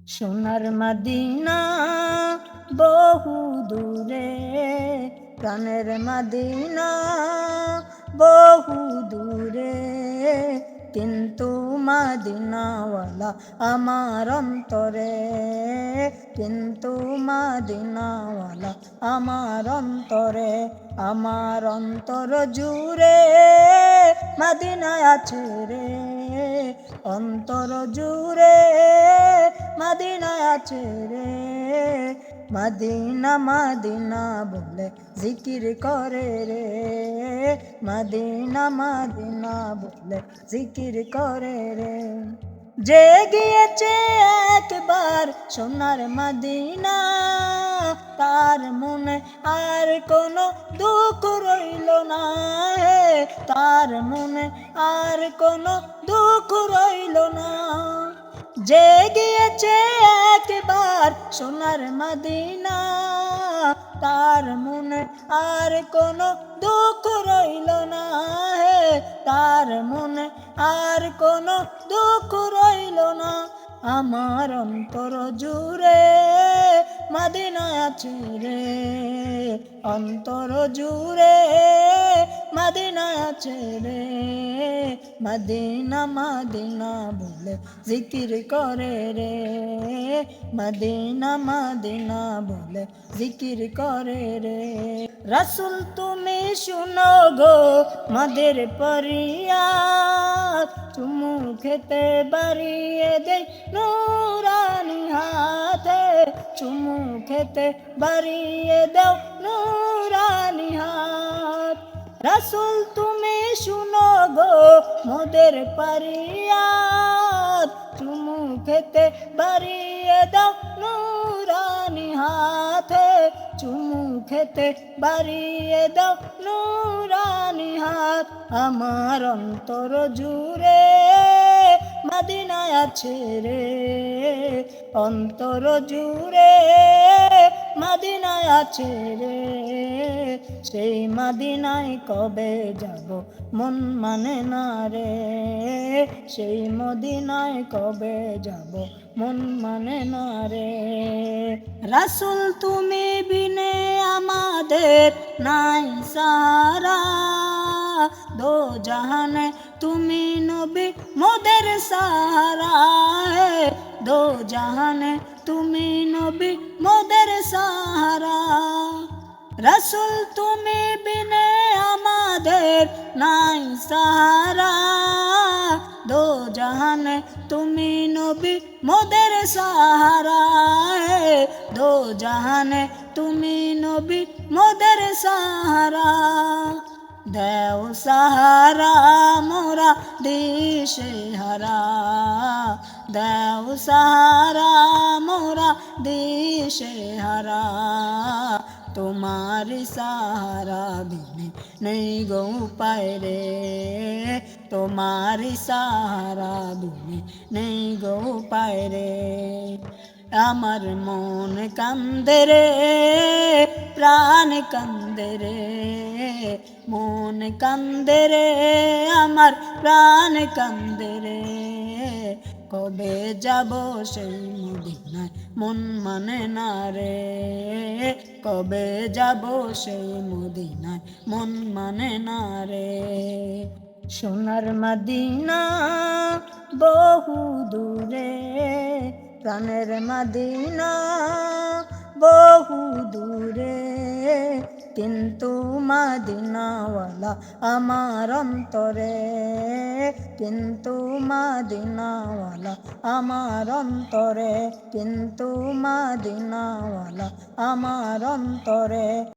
সোনার মদিনা বহু দূরে, প্রাণের মদিনা বহু দূরে, কিন্তু মদিনাওয়ালা আমার অন্তরে, কিন্তু মদিনাওয়ালা আমার অন্তরে, আমার অন্তর জুড়ে মদিনা আছে রে, অন্তর জুড়ে মদিনা আছে রে। মদিনা মদিনা বলে জিকির করে রে, মদিনা মদিনা বলে জিকির করে রে। যে গিয়েছে একবার সোনার মদিনা, তার মনে আর কোনো দুঃখ রইল না, তার মনে আর কোনো দুঃখ রইল না। যে গিয়েছে একবার সোনার মদিনা, তার মনে আর কোনো দুঃখ রইল না, তার মনে আর কোনো দুঃখ রইল না। আমার অন্তর জুড়ে মদিনা আছে রে, অন্তর জুড়ে মদিনা আছে রে। মদিনা মদিনা বলে জিকির করে রে, মদিনা মদিনা বলে জিকির করে রে। রাসূল তুমি শুনো গো মদের ফরিয়াদ, চুমু খেতে বাড়িয়ে দেই নুরানি হাতে, চুমু খেতে বাড়িয়ে দাও নুরানি হাত। রাসূল তুমি শুনো গো মোদের ফরিয়াদ, চুমু খেতে বাড়িয়ে দাও নুরানি হাতে, চুমু খেতে বাড়িয়ে দাও নুরানি হাত। আমার অন্তর জুড়ে মদিনা আছে রে, অন্তর জুড়ে মদিনা আছে রে। সেই মদিনায় কবে যাব মন মানে না রে, সেই মদিনায় কবে যাব মন মানে না রে। রাসূল তুমি বিনে আমাদের নাই সাহারা, দো জাহানে তুমি নবী মোদের সাহারা, দো জাহানে তুমি নবী মোদের সাহারা। রাসূল তুমি বিনে আমাদের নাই সাহারা, দো জাহানে তুমি নবী মোদের সাহারা, দো জাহানে তুমি নবী মোদের সাহারা। দেও সাহারা মোরা দিশে হারা, দেও সাহারা মোরা দিশে হারা। তোমার সাহারা বিনে নেই গো উপায় রে, তোমার সাহারা বিনে নেই গো উপায় রে। আমার মন কান্দে রে, প্রাণ কান্দে রে, মন কান্দে রে, আমার প্রাণ কান্দে রে। কবে যাব সেই মদিনায় মন মানে না রে, কবে যাব সেই মদিনায় মন মানে না রে। সোনার মদিনা বহু দূরে, প্রাণের মদিনা বহু দূরে, কিন্তু মদিনাওয়ালা আমার অন্তরে, কিন্তু মদিনাওয়ালা আমার অন্তরে, কিন্তু মদিনাওয়ালা আমার অন্তরে।